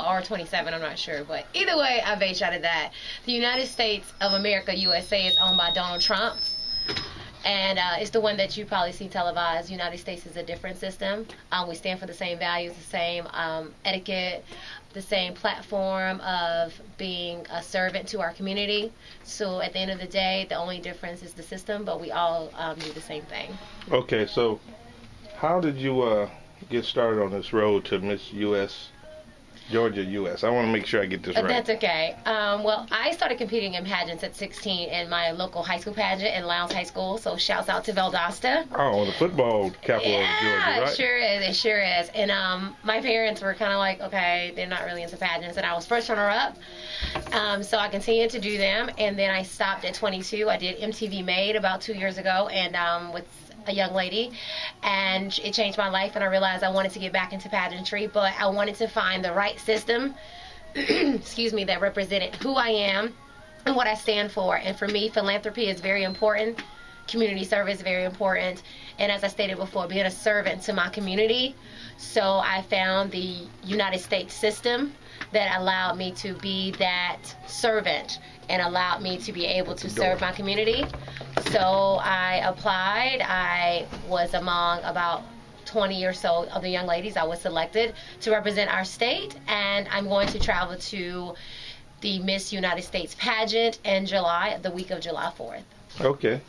or 27, I'm not sure. But either way, I base out of that. The United States of America, USA, is owned by Donald Trump. And it's the one that you probably see televised. United States is a different system. We stand for the same values, the same etiquette, the same platform of being a servant to our community. So at the end of the day, the only difference is the system, but we all do the same thing. Okay, so how did you get started on this road to Miss U.S. Georgia U.S.? I want to make sure I get this right. That's okay. Well, I started competing in pageants at 16 in my local high school pageant in Lowndes High School. So shouts out to Valdosta. Oh, the football capital of Georgia, right? Yeah, it sure is. It sure is. And my parents were kind of like, okay, they're not really into pageants. And I was first runner-up. So I continued to do them. And then I stopped at 22. I did MTV Made about 2 years ago. And with a young lady, and it changed my life, and I realized I wanted to get back into pageantry, but I wanted to find the right system excuse me, that represented who I am and what I stand for. And for me, philanthropy is very important, community service is very important, and as I stated before, being a servant to my community. So I found the United States system that allowed me to be that servant and allowed me to be able to serve my community. So I applied. I was among about 20 or so of the young ladies. I was selected to represent our state, and I'm going to travel to the Miss United States pageant in July, the week of July 4th. Okay.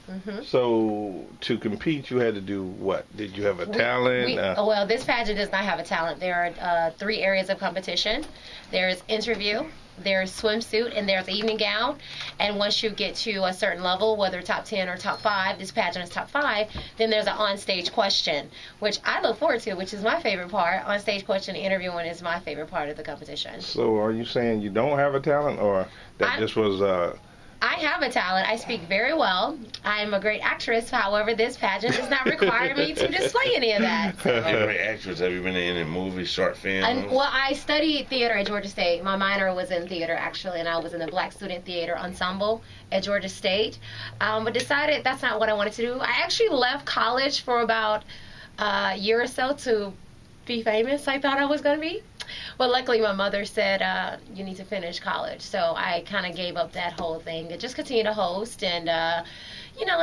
So to compete, you had to do what? Did you have a talent? Well, this pageant does not have a talent. There are 3 areas of competition. There's interview, there's swimsuit, and there's evening gown. And once you get to a certain level, whether top 10 or top 5, this pageant is top 5, then there's an on-stage question, which I look forward to, which is my favorite part. On-stage question interviewing is my favorite part of the competition. So are you saying you don't have a talent, or that this was... I have a talent. I speak very well. I am a great actress. However, this pageant does not require me to display any of that. You're a great actress. Have you been in any movies, short films? Well, I studied theater at Georgia State. My minor was in theater, actually, and I was in the Black Student Theater Ensemble at Georgia State. But decided that's not what I wanted to do. I actually left college for about a year or so to be famous. I thought I was going to be. But luckily my mother said, you need to finish college. So I kind of gave up that whole thing and just continue to host and,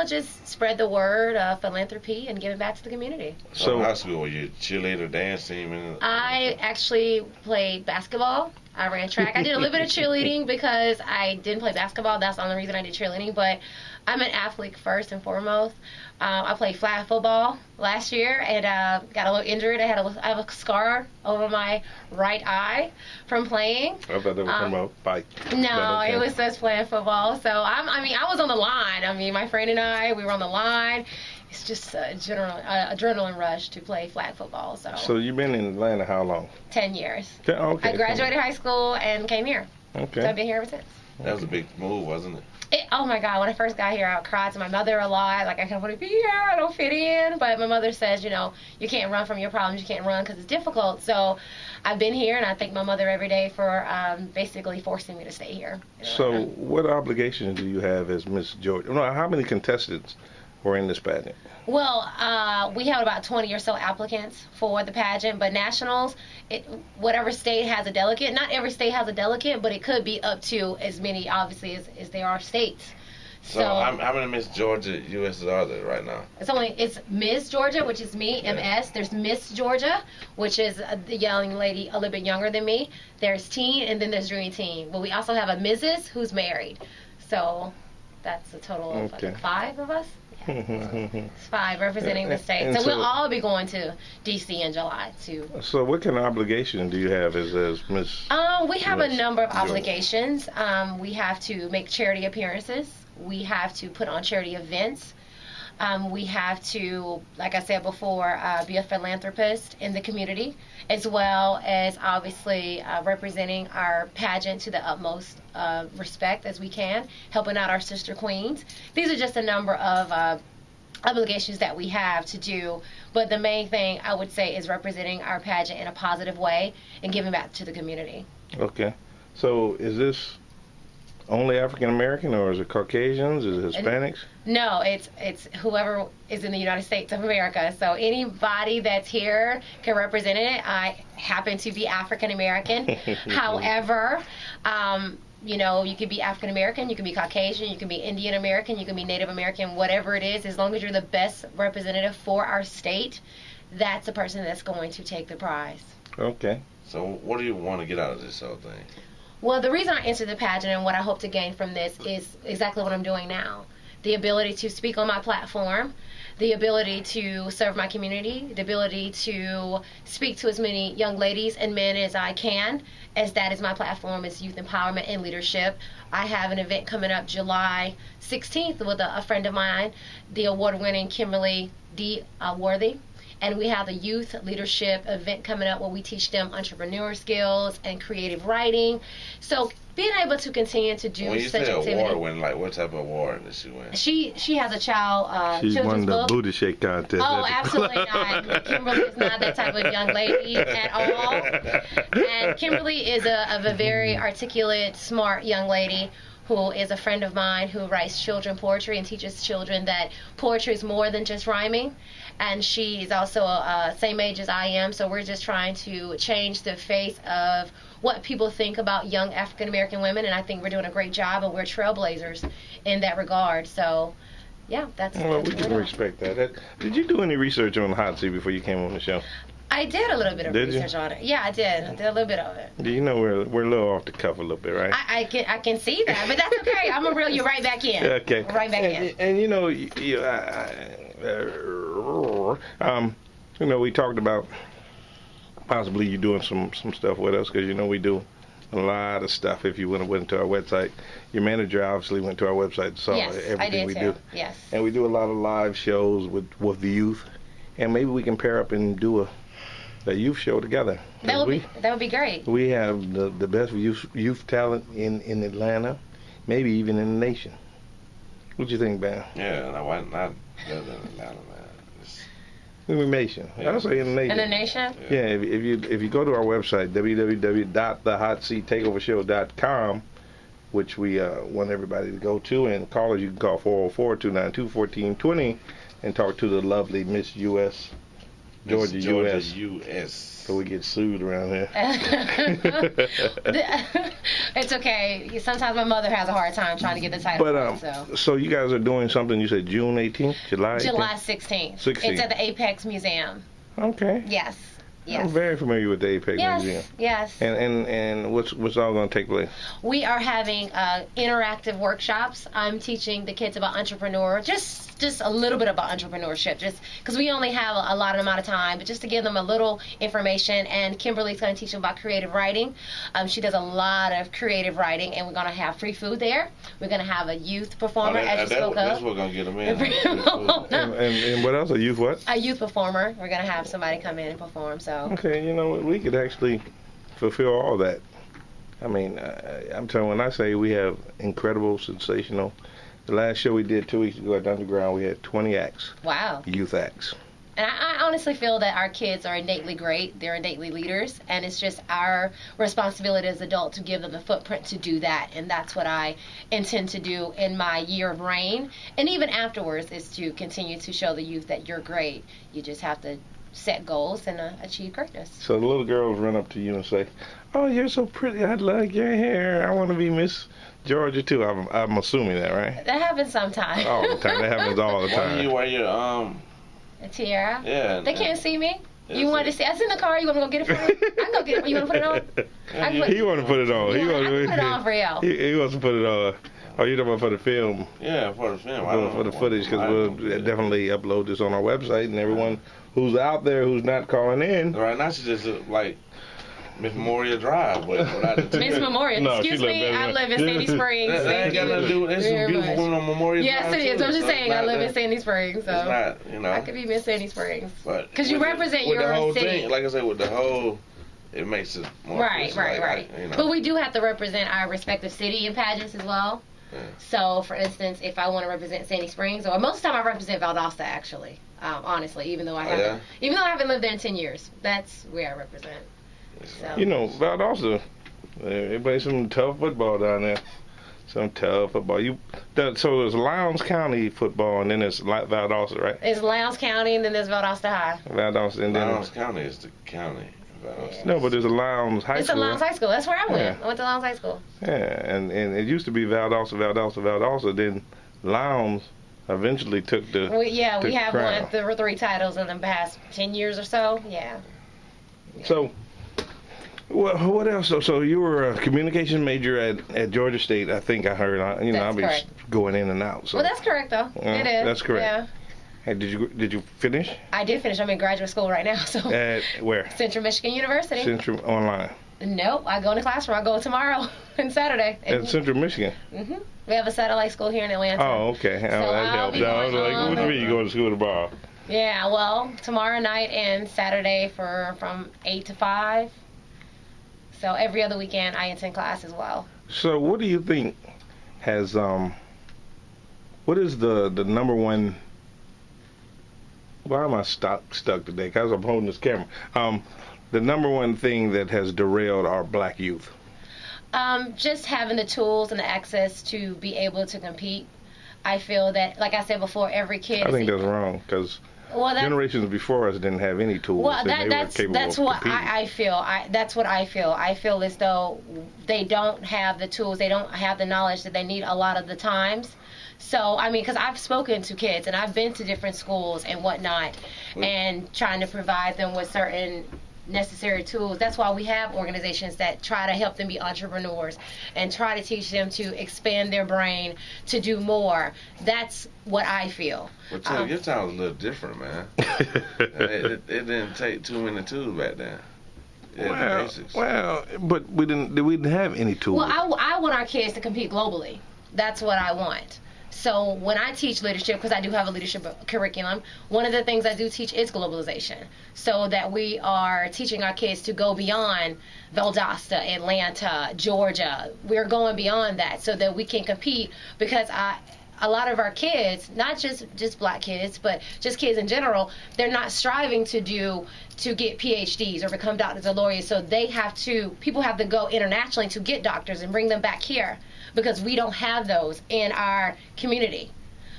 just spread the word of philanthropy and give it back to the community. So high school, were you cheerleader, dance team? I actually played basketball. I ran track. I did a little bit of cheerleading because I didn't play basketball. That's the only reason I did cheerleading. But I'm an athlete first and foremost. I played flag football last year and got a little injured. I have a scar over my right eye from playing. I thought that was from a fight. No, it was just playing football. So I was on the line. My friend and I, we were on the line. It's just a general adrenaline rush to play flag football. So you've been in Atlanta how long? 10 years. Okay. I graduated high school and came here. Okay. So I've been here ever since. That was a big move, wasn't it? Oh my God, when I first got here, I cried to my mother a lot. Like, I don't want to be here, I don't fit in. But my mother says, you can't run from your problems, you can't run because it's difficult. So I've been here, and I thank my mother every day for basically forcing me to stay here. So what obligations do you have as Miss Georgia? How many contestants were in this pageant? Well, we had about 20 or so applicants for the pageant, but nationals, whatever state has a delegate. Not every state has a delegate, but it could be up to as many, obviously, as there are states. So how many Miss Georgia U.S. are there right now? It's Ms. Georgia, which is me, MS. There's Miss Georgia, which is the young lady a little bit younger than me. There's teen, and then there's Dream Team. But we also have a Mrs. who's married. So that's a total of I think 5 of us. It's 5 representing the state. So we'll all be going to D.C. in July too. So what kind of obligation do you have as Miss? We have a number of obligations. We have to make charity appearances. We have to put on charity events. We have to, like I said before, be a philanthropist in the community, as well as obviously representing our pageant to the utmost respect as we can, helping out our sister queens. These are just a number of obligations that we have to do, but the main thing I would say is representing our pageant in a positive way and giving back to the community. Okay. So is this only African American, or is it Caucasians? Is it Hispanics? No, it's whoever is in the United States of America. So anybody that's here can represent it. I happen to be African American. However, you know, you can be African American, you can be Caucasian, you can be Indian American, you can be Native American, whatever it is, as long as you're the best representative for our state, that's the person that's going to take the prize. Okay. So what do you want to get out of this whole thing? Well, the reason I entered the pageant and what I hope to gain from this is exactly what I'm doing now. The ability to speak on my platform, the ability to serve my community, the ability to speak to as many young ladies and men as I can, as that is my platform, is youth empowerment and leadership. I have an event coming up July 16th with a friend of mine, the award-winning Kimberly D. Worthy. And we have a youth leadership event coming up where we teach them entrepreneur skills and creative writing. So being able to continue to do when you such say activity. Award win, like what type of award did she win? She has a child She's children's won the book. booty shake contest. Oh, absolutely not. Kimberly is not that type of young lady at all. And Kimberly is a very articulate, smart young lady who is a friend of mine who writes children poetry and teaches children that poetry is more than just rhyming. And she is also same age as I am, so we're just trying to change the face of what people think about young African American women, and I think we're doing a great job, and we're trailblazers in that regard. So, yeah, that's. Well, that's we can respect that. Did you do any research on the hot seat before you came on the show? I did a little bit of research on it. Yeah, I did. I did a little bit of it. Do you know we're a little off the cuff a little bit, right? I can see that, but that's okay. I'm gonna reel you right back in. Okay. Right back in. And you know, you know, we talked about possibly you doing some stuff with us, because you know we do a lot of stuff. If you went to our website, your manager obviously went to our website and saw everything I did we too. do. Yes. And we do a lot of live shows with the youth, and maybe we can pair up and do a youth show together. That would be great. We have the best youth talent in Atlanta, maybe even in the nation. What do you think, Ben? Yeah, why not live in Atlanta, man? In the nation. I'll say in the nation. In the nation? Yeah, if you go to our website, www.thehotsea-takeovershow.com, which we want everybody to go to, and callers, you can call 404-292-1420 and talk to the lovely Miss U.S. Georgia U.S. So we get sued around here. It's okay. Sometimes my mother has a hard time trying to get the title. But so you guys are doing something. You said June 18th, July 18th? July 16th. It's at the Apex Museum. Okay. Yes. I'm very familiar with the Apex Museum. Yes. And what's all going to take place? We are having interactive workshops. I'm teaching the kids about entrepreneur, just a little bit about entrepreneurship, just because we only have a lot amount of time, but just to give them a little information. And Kimberly's going to teach them about creative writing. She does a lot of creative writing, and we're going to have free food there. We're going to have a youth performer, as you spoke of. That's what's going to get them in. And what else? A youth what? A youth performer. We're going to have somebody come in and perform. So. Okay, you know, we could actually fulfill all that. I mean, I'm telling you, when I say we have incredible, sensational. The last show we did 2 weeks ago at the Underground, we had 20 acts. Wow. Youth acts. And I honestly feel that our kids are innately great. They're innately leaders. And it's just our responsibility as adults to give them the footprint to do that. And that's what I intend to do in my year of reign. And even afterwards is to continue to show the youth that you're great. You just have to set goals and achieve greatness. So the little girls run up to you and say, "Oh, you're so pretty. I like your hair. I want to be Miss Georgia too." I'm assuming that, right? That happens sometimes. All the time. That happens all the time. Why do you wear your a tiara? Yeah. They can't see me. You want to see? It's in the car. You want to go get it for me? I can go get it. You want to put it on? He want to put it on. I can put it on for y'all. He wants to put it on. Oh, you're talking about for the film? Yeah, for the film. For the footage, because we'll definitely upload this on our website, and everyone who's out there who's not calling in. Right now, she just like Miss Memorial Drive, but Miss Memorial. No, excuse me, I live in Sandy Springs. That ain't got nothing to do with it. There's some beautiful women on Memorial Drive. Yes, it is. I'm just saying, I live in Sandy Springs, so it's not, you know. I could be Miss Sandy Springs. Because you represent your the whole city. thing, like I said, with the whole, it makes it more right. You know. But we do have to represent our respective city in pageants as well. Yeah. So, for instance, if I want to represent Sandy Springs, or most of the time I represent Valdosta, actually. Honestly, even though I haven't lived there in 10 years, that's where I represent. So. You know, Valdosta, they play some tough football down there. some tough football. So there's Lowndes County football, and then there's Valdosta, right? It's Lowndes County, and then there's Valdosta High. Valdosta, and then Lowndes County is the county. No, but there's a Lowndes High School. It's a Lowndes High School. That's where I went. Yeah. I went to Lowndes High School. Yeah, and it used to be Valdosta. Then Lowndes eventually took the We have crown. won 3 titles in the past 10 years or so. Yeah. So, what else? So you were a communication major at Georgia State. I think I heard. I'll be correct. going in and out. So. Well, that's correct though. It is. That's correct. Yeah. Hey, did you finish? I did finish. I'm in graduate school right now. So. At where? Central Michigan University. Central Online. Nope. I go in the classroom. I go tomorrow and Saturday. At Central Michigan. Mhm. We have a satellite school here in Atlanta. Oh, okay. That helps. I was like, what do you mean you going to school tomorrow? Yeah. Well, tomorrow night and Saturday from 8 to 5. So every other weekend I attend class as well. So what do you think has what is the number one? Why am I stuck today? Because I'm holding this camera. The number one thing that has derailed our black youth. Just having the tools and the access to be able to compete. I feel that, like I said before, every kid. I think that's wrong because generations before us didn't have any tools. Well, that's what I feel. That's what I feel. I feel as though they don't have the tools. They don't have the knowledge that they need a lot of the times. So, I mean, because I've spoken to kids and I've been to different schools and whatnot and trying to provide them with certain necessary tools. That's why we have organizations that try to help them be entrepreneurs and try to teach them to expand their brain to do more. That's what I feel. Well, your time was a little different, man. it didn't take too many tools back then. But we didn't have any tools. Well, I want our kids to compete globally. That's what I want. So when I teach leadership, because I do have a leadership curriculum, one of the things I do teach is globalization. So that we are teaching our kids to go beyond Valdosta, Atlanta, Georgia. We're going beyond that so that we can compete, because a lot of our kids, not just black kids, but just kids in general, they're not striving to get PhDs or become doctors or lawyers. So people have to go internationally to get doctors and bring them back here, because we don't have those in our community.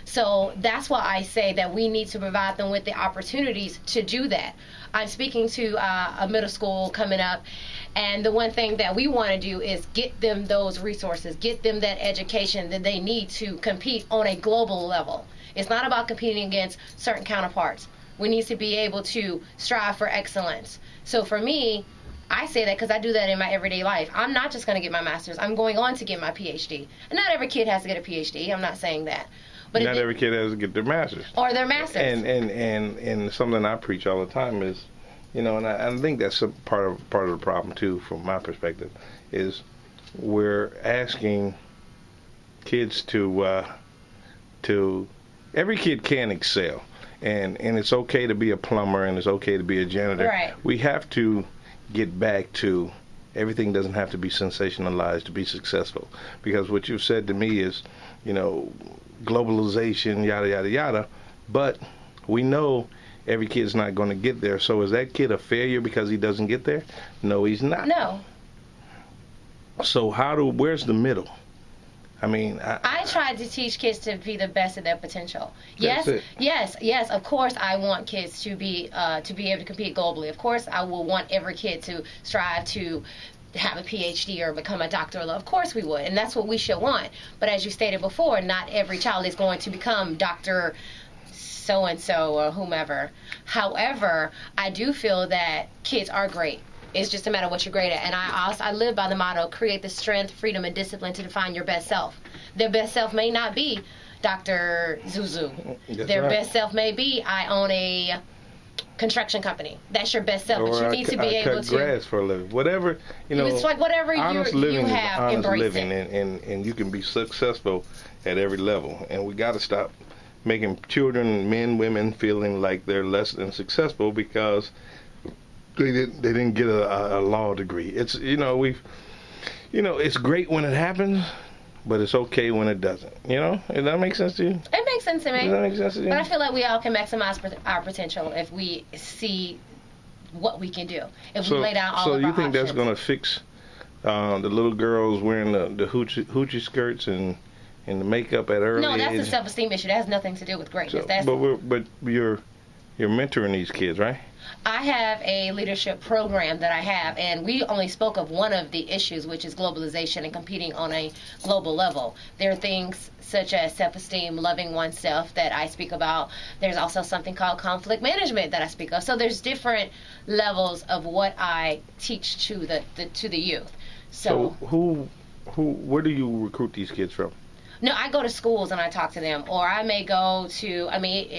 So that's why I say that we need to provide them with the opportunities to do that. I'm speaking to a middle school coming up, and the one thing that we want to do is get them those resources, get them that education that they need to compete on a global level. It's not about competing against certain counterparts. We need to be able to strive for excellence. So for me, I say that because I do that in my everyday life. I'm not just going to get my master's. I'm going on to get my PhD. And not every kid has to get a PhD. I'm not saying that. But not every kid has to get their master's. Or their master's. And something I preach all the time is, and I think that's a part of the problem too, from my perspective, is we're asking kids to every kid can excel, and it's okay to be a plumber and it's okay to be a janitor. Right. We have to get back to everything doesn't have to be sensationalized to be successful, because what you've said to me is, globalization, yada yada yada, but we know every kid's not going to get there. So is that kid a failure because he doesn't get there? No, he's not. No. So where's the middle? I mean, I tried to teach kids to be the best of their potential. That's it. Yes. Of course, I want kids to be able to compete globally. Of course, I will want every kid to strive to have a PhD or become a doctor. Of course we would, and that's what we should want. But as you stated before, not every child is going to become Dr. So-and-so or whomever. However, I do feel that kids are great. It's just a matter of what you're great at. And I live by the motto, create the strength, freedom, and discipline to define your best self. Their best self may not be Dr. Zuzu. Their best self may be, I own a construction company. That's your best self. But you need to be able to cut grass for a living. Whatever, it's like whatever you have, embrace living, it. And you can be successful at every level. And we got to stop making children, men, women feeling like they're less than successful because they didn't get a law degree. It's it's great when it happens, but it's okay when it doesn't. Does that make sense to you? It makes sense to me. Does that make sense to you? But I feel like we all can maximize our potential if we see what we can do. If we lay down all of our options. So you think that's going to fix the little girls wearing the hoochie skirts and the makeup at early No, that's age. a self-esteem issue. That has nothing to do with greatness. So, but you're mentoring these kids, right? I have a leadership program that I have, and we only spoke of one of the issues, which is globalization and competing on a global level. There are things such as self-esteem, loving oneself that I speak about. There's also something called conflict management that I speak of. So there's different levels of what I teach to the youth. So where do you recruit these kids from? No, I go to schools and I talk to them, or I may go to,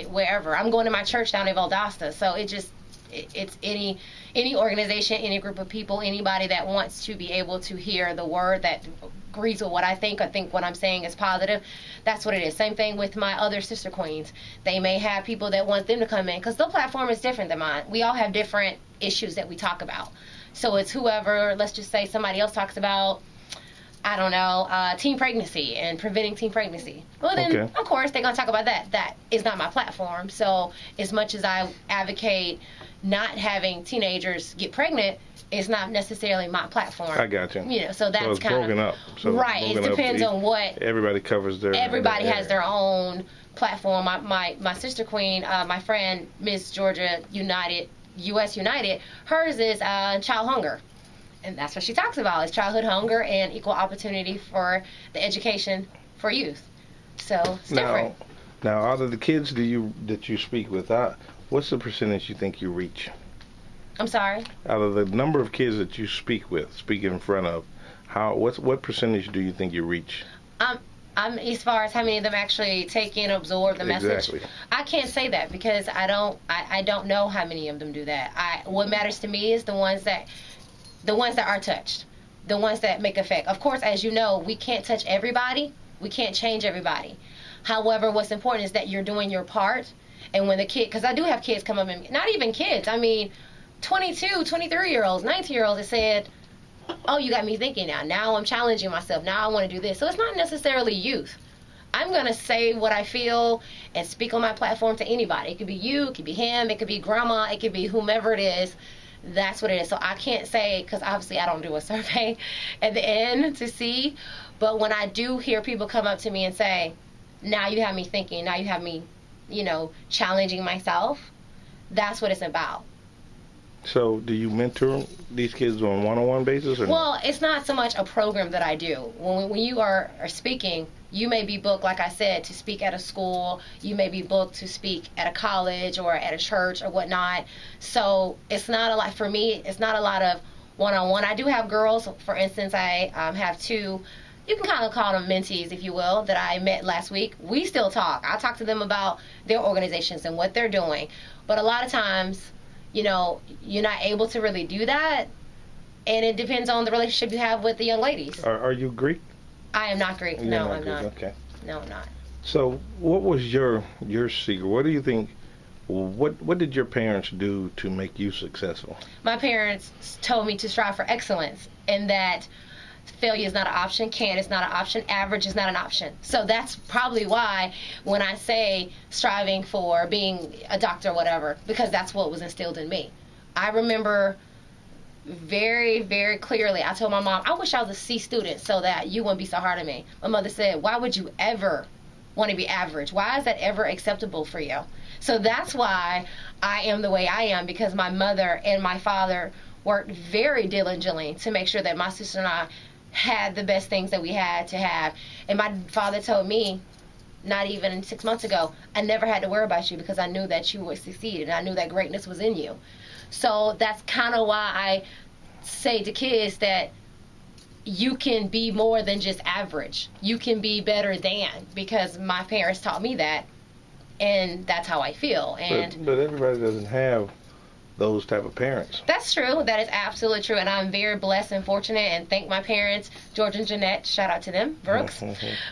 wherever. I'm going to my church down in Valdosta, so it's any organization, any group of people, anybody that wants to be able to hear the word that agrees with what I think what I'm saying is positive. That's what it is. Same thing with my other sister queens. They may have people that want them to come in because the platform is different than mine. We all have different issues that we talk about. So it's whoever, let's just say somebody else talks about, I don't know, teen pregnancy and preventing teen pregnancy. Well, then, Okay. Of course, they're going to talk about that. That is not my platform. So as much as I advocate not having teenagers get pregnant, it's not necessarily my platform. I got you. So that's so it's kind broken of up. So right. It depends on what everybody covers their. everybody their has their own platform. My sister queen, my friend Miss Georgia United, U.S. United, hers is child hunger. And that's what she talks about, is childhood hunger and equal opportunity for the education for youth. So it's different. Now, out of the kids that you speak with, what's the percentage you think you reach? I'm sorry? Out of the number of kids that you speak in front of, what percentage do you think you reach? I'm as far as how many of them actually take in, absorb the message. Exactly. I can't say that because I don't know how many of them do that. What matters to me is the ones that are touched, the ones that make effect. Of course, as you know, we can't touch everybody. We can't change everybody. However, what's important is that you're doing your part. And when the kid, because I do have kids come up and, not even kids, 22, 23-year-olds, 19-year-olds that said, oh, you got me thinking now. Now I'm challenging myself. Now I want to do this. So it's not necessarily youth. I'm going to say what I feel and speak on my platform to anybody. It could be you, it could be him, it could be grandma, it could be whomever it is. That's what it is. So I can't say, because obviously I don't do a survey at the end to see, but when I do hear people come up to me and say, now you have me thinking, now you have me, challenging myself, that's what it's about. So do you mentor these kids on one-on-one basis? Or well, it's not so much a program that I do. When you are speaking, you may be booked, like I said, to speak at a school. You may be booked to speak at a college or at a church or whatnot. So it's not a lot, for me, it's not a lot of one-on-one. I do have girls, for instance, I have two, you can kind of call them mentees, if you will, that I met last week. We still talk. I talk to them about their organizations and what they're doing. But a lot of times, you're not able to really do that. And it depends on the relationship you have with the young ladies. Are you Greek? I am not Greek. No, I'm not. Okay. No, I'm not. So what was your secret? What do you think, what did your parents do to make you successful? My parents told me to strive for excellence, and that failure is not an option, can't is not an option, average is not an option. So that's probably why when I say striving for being a doctor or whatever, because that's what was instilled in me. I remember very, very clearly, I told my mom, I wish I was a C student so that you wouldn't be so hard on me. My mother said, why would you ever want to be average? Why is that ever acceptable for you? So that's why I am the way I am, because my mother and my father worked very diligently to make sure that my sister and I had the best things that we had to have. And my father told me, not even 6 months ago, I never had to worry about you because I knew that you would succeed and I knew that greatness was in you. So that's kind of why I say to kids that you can be more than just average. You can be better than, because my parents taught me that, and that's how I feel. And but everybody doesn't have those type of parents. That's true. That is absolutely true. And I'm very blessed and fortunate, and thank my parents, George and Jeanette, shout out to them, Brooks,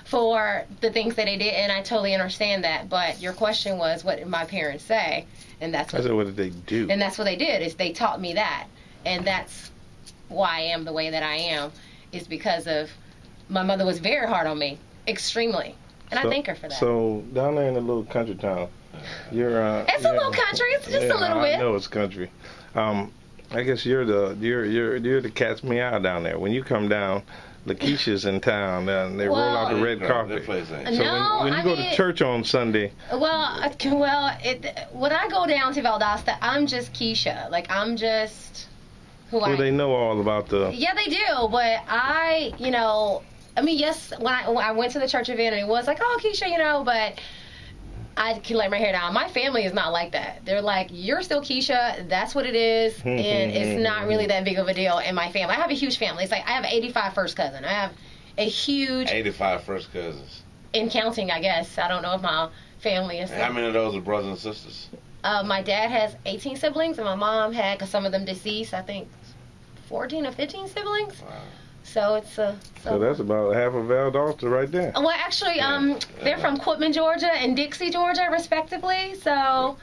for the things that they did. And I totally understand that. But your question was, what did my parents say? And that's what, I said, what did they do? And that's what they did, is they taught me that. And that's why I am the way that I am, is because of my mother was very hard on me, extremely. And I thank her for that. So down there in the little country town, it's a little country. It's just a little bit. I know it's country. I guess you're the cat's meow down there. When you come down, Lakeisha's in town, and they roll out the red carpet. So when you go to church on Sunday. When I go down to Valdosta, I'm just Keisha. Like, I'm just who I am. Well, they know all about the. Yeah, they do, but yes, when I went to the church event, and it was like, oh, Keisha, but I can let my hair down. My family is not like that. They're like, you're still Keisha. That's what it is, and it's not really that big of a deal in my family. I have a huge family. It's like I have 85 first cousin. I have a huge 85 first cousins. In counting, I guess. I don't know if my family is. How many of those are brothers and sisters? My dad has 18 siblings, and my mom had, because some of them deceased, I think 14 or 15 siblings. Wow. So it's so that's about half of Valdosta right there. Well, actually, they're from Quitman, Georgia, and Dixie, Georgia, respectively. So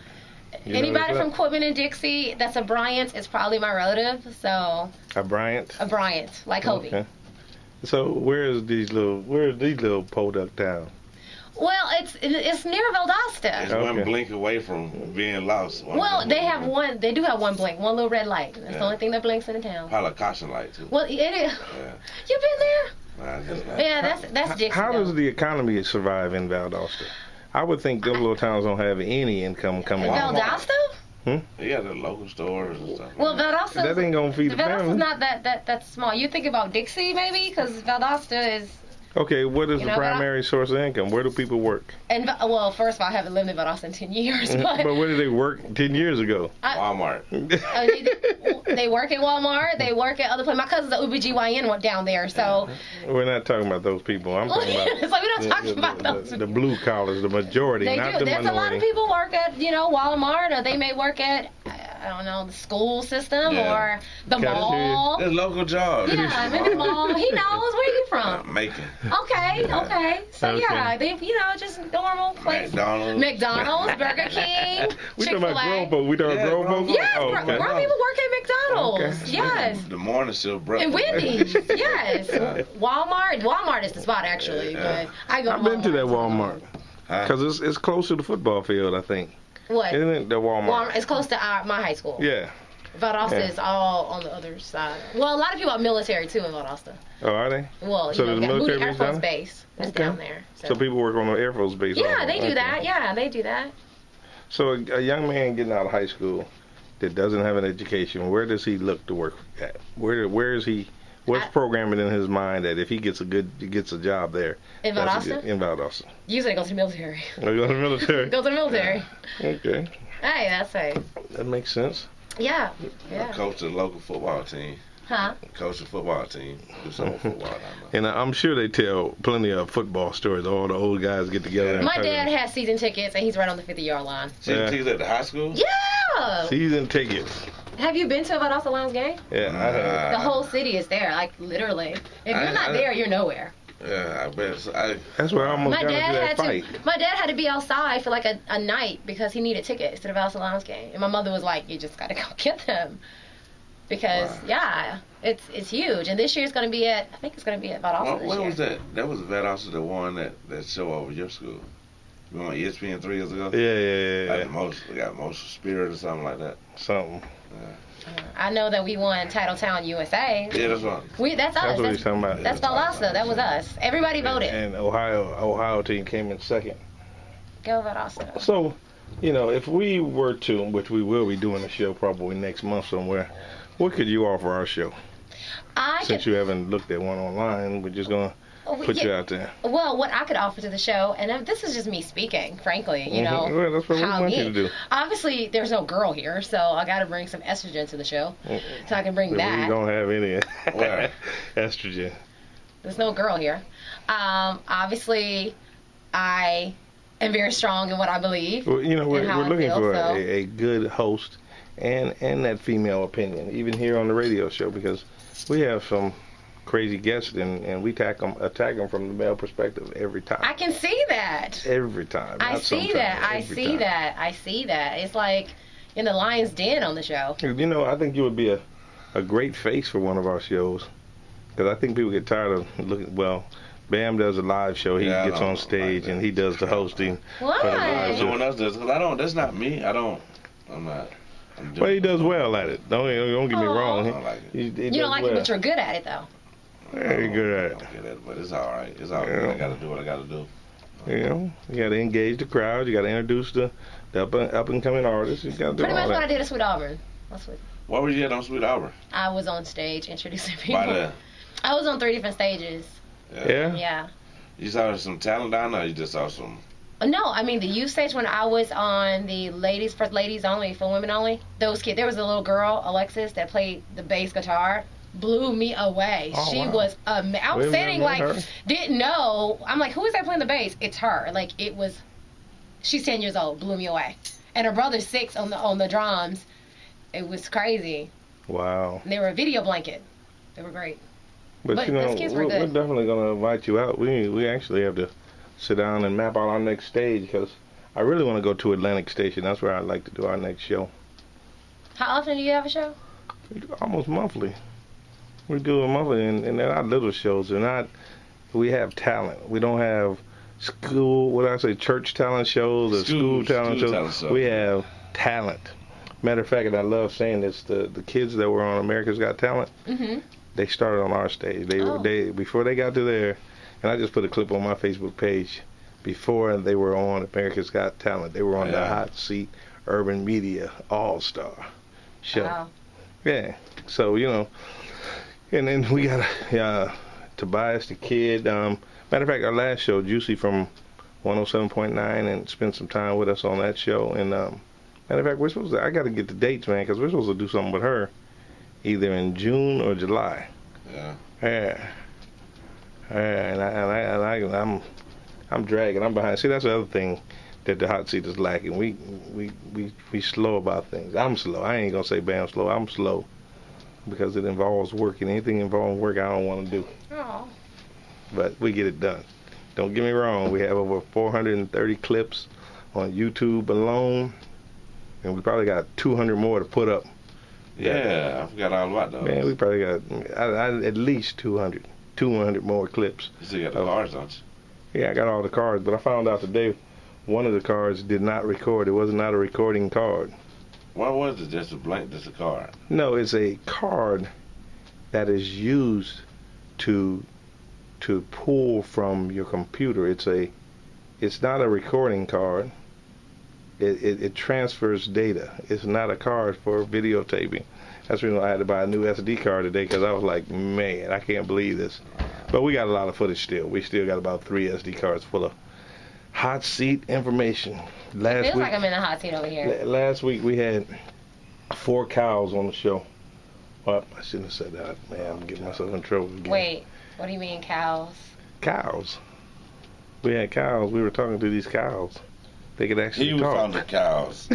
anybody from Quitman and Dixie that's a Bryant is probably my relative. So a Bryant, like Kobe. Okay. So where are these little podunk towns? Well, it's near Valdosta. It's one blink away from being lost. Well, they do have one blink, one little red light. That's the only thing that blinks in the town. Probably a caution light too. Well, it is. Yeah. You've been there? Yeah, that's Dixie. How does the economy survive in Valdosta? I would think those little towns don't have any income coming in. Valdosta? Yeah, the local stores and stuff. Well, Valdosta. That ain't gonna feed the family. Valdosta's not that small. You think about Dixie maybe, because Valdosta is. Okay, what is the primary source of income? Where do people work? And first of all, I haven't lived in Valdosta in 10 years. But where did they work 10 years ago? Walmart. They work at Walmart. They work at other places. My cousin's an OBGYN went down there, so. We're not talking about those people. I'm talking about. It's like we don't talk about those. The blue collars, the majority, not the minority. There's a lot of people work at Walmart, or they may work at I don't know, the school system or the mall. There's local jobs. Yeah, maybe the mall. He knows. Where are you from? Macon. Okay. So they just normal places. McDonald's, Burger King, We talking about grown folks. We talking grown folks. Yeah, grown people work at McDonald's. Okay. Yes. The morning still breakfast. And Wendy's. Yes. Walmart is the spot actually. But I go. I've been to that Walmart because it's close to the football field, I think. What? Isn't it the Walmart? It's close to my high school. Yeah. Valdosta is all on the other side. Well, a lot of people are military too in Valdosta. Oh, are they? Well, so you know, military Moody Air Force Base is down there. So people work on the Air Force Base. Yeah, they do that. Yeah, they do that. So a young man getting out of high school that doesn't have an education, where does he look to work at? Where is he? What's programming in his mind that if he gets a job there? In Valdosta? In Valdosta. Usually goes to the military. Go to the military? Go to the military. Okay. Hey, that's right. That makes sense. Yeah. I coach the local football team. Huh? Coach the football team. Do some football down there. And I'm sure they tell plenty of football stories. All the old guys get together. My dad has season tickets, and he's right on the 50-yard line. Season tickets at the high school? Yeah. Season tickets. Have you been to a Valdosta Lions game? Yeah, I have. The whole city is there, like literally. If you're not there, you're nowhere. Yeah, I bet. That's where I almost got into that fight. My dad had to be outside for like a night because he needed tickets to the Valdosta Lions game, and my mother was like, "You just got to go get them," because it's huge. And this year it's going to be at Valdosta. What was that? That was Valdosta, the one that show over your school. You went on ESPN 3 years ago. Yeah. Like they got most spirit or something like that. Something. Yeah. I know that we won Titletown USA. Yeah, that's right. That's us. That's what he's talking about. That's Valdosta. That was us. Everybody voted. And Ohio team came in second. Go Valdosta. So, if we were to, which we will be doing a show probably next month somewhere, what could you offer our show? Since you haven't looked at one online, we're just going to put you out there. Well, what I could offer to the show, and this is just me speaking, frankly, Well, that's what we want you to do. Obviously, there's no girl here, so I got to bring some estrogen to the show, so I can bring that. We don't have any estrogen. There's no girl here. Obviously, I am very strong in what I believe. Well, we're looking for a good host and that female opinion, even here on the radio show, because we have some crazy guests, and we attack them from the male perspective every time. I can see that. Every time. I see that. It's like in the lion's den on the show. I think you would be a great face for one of our shows, because I think people get tired of looking. Well, Bam does a live show. He gets on stage and he does the hosting. Why? Someone else does. Cause that's not me. I'm not. But he does well at it. Don't get me wrong. I like it. You don't like it, but you're good at it, though. Very good at it. I'm good at it, but it's all right. It's all good. I got to do what I got to do. You know, you got to engage the crowd. You got to introduce the up and coming artists. You got to do Pretty all much that. what I did at Sweet Auburn. What was you at on Sweet Auburn? I was on stage introducing people. By the, I was on 3 different stages. Yeah. Yeah. You saw some talent down there, or you just saw some? No, I mean the youth stage when I was on the ladies only, for women only. Those kids. There was a little girl, Alexis, that played the bass guitar. Blew me away. Oh, She wow. was outstanding. Wait a minute, Like her? didn't know. I'm like, who is that playing the bass? It's her. Like it was. She's 10 years old. Blew me away. And her brother's 6 on the drums. It was crazy. Wow. And they were a video blanket. They were great. But you know, those kids were we're good. definitely going to invite you out. We actually have to sit down and map out our next stage because I really want to go to Atlantic Station. That's where I'd like to do our next show. How often do you have a show? Almost monthly. We do it monthly, and they're not little shows. They're not. We have talent. We don't have church talent shows or school talent shows. We have talent. Matter of fact, and I love saying this, the kids that were on America's Got Talent, they started on our stage. They before they got to there, and I just put a clip on my Facebook page. Before they were on America's Got Talent, they were on the Hot Seat Urban Media All-Star show. Wow. Yeah. So, you know, and then we got Tobias the Kid. Matter of fact, our last show, Juicy from 107.9, and spent some time with us on that show. And matter of fact, I got to get the dates, man, because we're supposed to do something with her either in June or July. Yeah. Yeah. And I'm dragging. I'm behind. See, that's the other thing that the hot seat is lacking. We slow about things. I'm slow. I ain't gonna say Bam slow. I'm slow because it involves work, and anything involving work I don't want to do. Oh. But we get it done. Don't get me wrong. We have over 430 clips on YouTube alone, and we probably got 200 more to put up. Yeah, I forgot all about those. Man, we probably got at least 200 more clips. You still got the cards, don't you? Yeah, I got all the cards, but I found out today one of the cards did not record. It was not a recording card. What was it? Just a blank, just a card? No, it's a card that is used to pull from your computer. It's not a recording card. It transfers data. It's not a card for videotaping. That's the reason I had to buy a new SD card today, because I was like, man, I can't believe this. But we got a lot of footage still. We still got about 3 SD cards full of hot seat information. Feels like I'm in the hot seat over here. Last week we had 4 cows on the show. Well, I shouldn't have said that. Man, I'm getting myself in trouble again. Wait, what do you mean cows? Cows. We had cows. We were talking to these cows. They could actually He was talk. on the cows.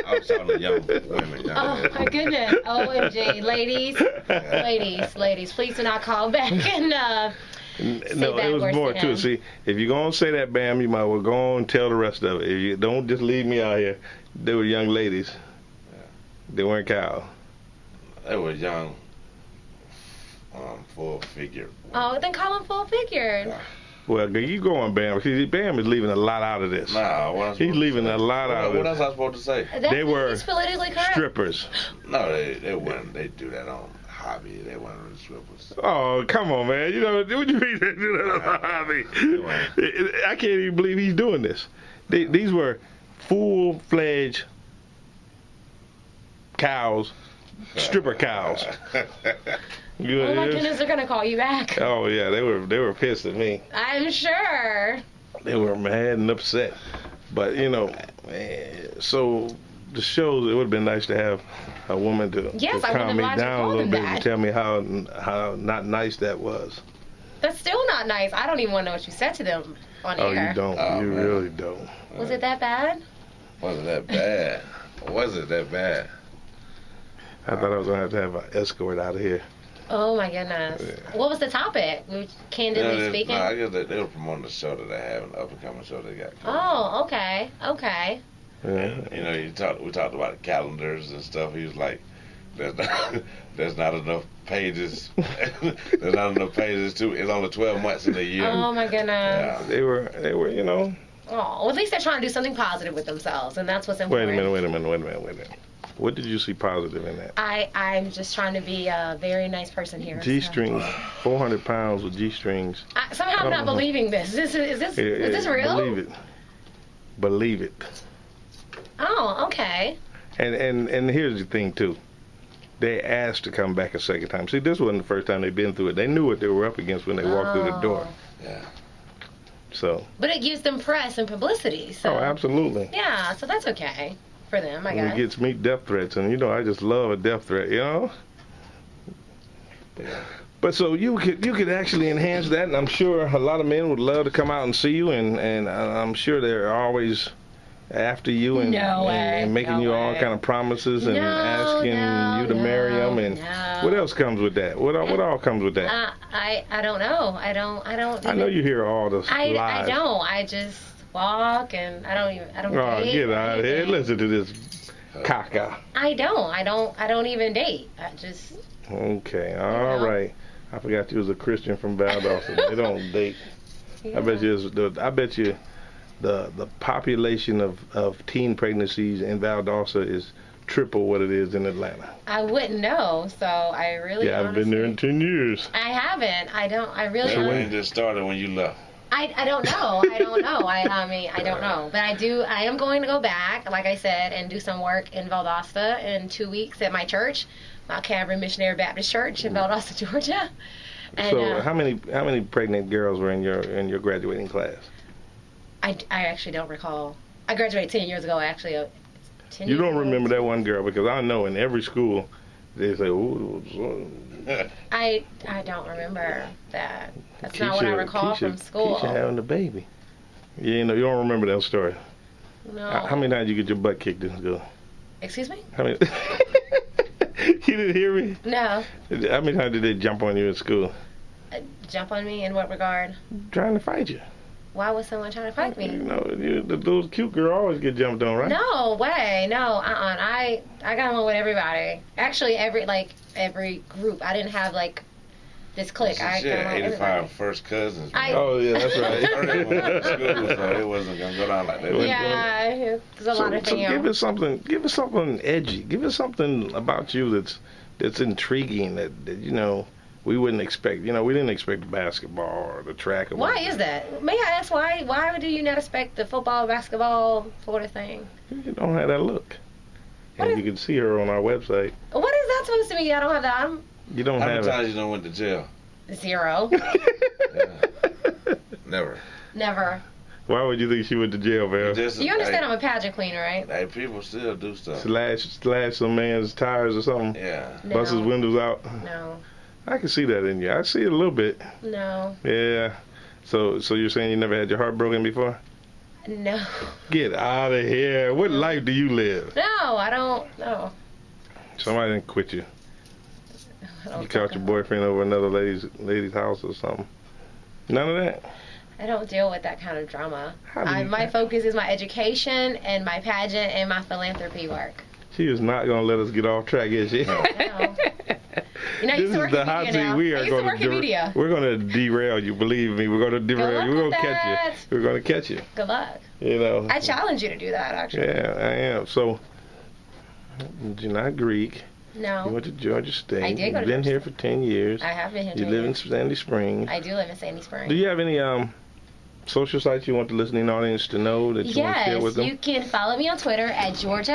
I was on the young women. Oh my goodness. OMG. Ladies, please do not call back and No, it was more to it. See, if you're going to say that, Bam, you might well go on and tell the rest of it. If you don't just leave me out here. They were young ladies. They weren't cows. They were young, full figure. Oh, then call them full figured. Yeah. Well, you go on, Bam. See, Bam is leaving a lot out of this. Nah, what I'm He's leaving a lot out of What this. else I supposed to say? They were That's politically correct. strippers. No, they weren't. They do that on hobby. They weren't really strippers. Oh, come on, man. You know, what do you mean they do that on the hobby? I can't even believe he's doing this. These were full-fledged cows, stripper cows. Oh my goodness, they're gonna call you back. Oh yeah, they were pissed at me. I'm sure. They were mad and upset. But you know, so the shows, it would have been nice to have a woman to calm me down a little bit and tell me how not nice that was. That's still not nice. I don't even want to know what you said to them on air. Oh, you don't. Oh, you man. really don't. Was it that bad? Wasn't that bad? Was it that bad? I thought I was gonna have an escort out of here. Oh my goodness. Yeah. What was the topic? Candidly speaking? No, I guess they were promoting the show that they have, an up and coming show they got. Oh, okay. Okay. Yeah. And, you know, we talked about calendars and stuff. He was like, there's not enough pages. There's not enough pages too. It's only 12 months in a year. Oh my goodness. Yeah. They were, you know. Oh, well, at least they're trying to do something positive with themselves, and that's what's important. Wait a minute. What did you see positive in that? I'm just trying to be a very nice person here. G-strings, 400 pounds with G-strings. Somehow I'm not believing this. Is this real? Believe it. Believe it. Oh, okay. And here's the thing too. They asked to come back a second time. See, this wasn't the first time they'd been through it. They knew what they were up against when they walked through the door. Yeah. So. But it gives them press and publicity. So. Oh, absolutely. Yeah, so that's okay for them, I guess. It gets me death threats, and I just love a death threat, Yeah. But so you could actually enhance that, and I'm sure a lot of men would love to come out and see you, and I'm sure they're always after you and making you all kind of promises and asking you to marry them, and what else comes with that? What all comes with that? I don't know. I don't. I know you hear all the lies. I don't. I just walk and I don't Oh, date. get out of here! Listen to this caca. I don't even date. I just. Okay, all right. I forgot you was a Christian from Valdosta. They don't date. Yeah. I bet you the population of teen pregnancies in Valdosta is triple what it is in Atlanta. I wouldn't know, so I really. Yeah, I've been there in 10 years. I haven't. I don't. I really. So when did it started when you left? I don't know. I don't know. I mean, I don't know. But I am going to go back, like I said, and do some work in Valdosta in 2 weeks at my church, Mount Calvary Missionary Baptist Church in Valdosta, Georgia. And, so how many pregnant girls were in your graduating class? I actually don't recall. I graduated 10 years ago, actually. 10 You years don't ago. remember that one girl, because I know in every school they say, "Ooh." I don't remember that. That's not what I recall from school. Keisha having a baby. You don't remember that story. No. How many times did you get your butt kicked in school? Excuse me? How many? You didn't hear me? No. How many times did they jump on you in school? Jump on me in what regard? Trying to fight you. Why was someone trying to fight me? Those cute girls always get jumped on, right? No way, no. I got along with everybody. Actually, every group. I didn't have this clique. I got along with 85 everybody. first cousins. Oh yeah, that's right. So it wasn't gonna go down like that. Yeah, there's a lot of so things. give us something edgy. Give us something about you that's intriguing that we wouldn't expect. We didn't expect basketball or the track. Or Why is that? May I ask why? Why do you not expect the football, basketball sort of thing? You don't have that look. And you can see her on our website. What is that supposed to mean? I don't have that. You don't How have many times you done went to jail? 0. Never. Never. Why would you think she went to jail, man? You understand I'm a pageant queen, right? Hey, people still do stuff. Slash some man's tires or something. Yeah. No. Bust his windows out. No. I can see that in you. I see it a little bit. No. Yeah. So you're saying you never had your heart broken before? No. Get out of here. What life do you live? No, I don't. No. Somebody didn't quit you. I don't You caught your boyfriend over another lady's house or something. None of that? I don't deal with that kind of drama. How do you- My focus is my education and my pageant and my philanthropy work. She is not going to let us get off track, is she? No. You know, I This used to is work the in hot media seat. now. We I are used to going work in media. We're going to derail you. Believe me, we're going to derail you. We're going to catch that. you. We're going to catch you. Good luck. I challenge you to do that, actually. Yeah, I am. So you're not Greek. You No. went to Georgia State. I did go to You've been Georgia here for 10 years. I have been here. You 10 live in years. Sandy Springs. I do live in Sandy Springs. Do you have any social sites you want the listening audience to know that you want to share Yes, with them? you can follow me on Twitter at Georgia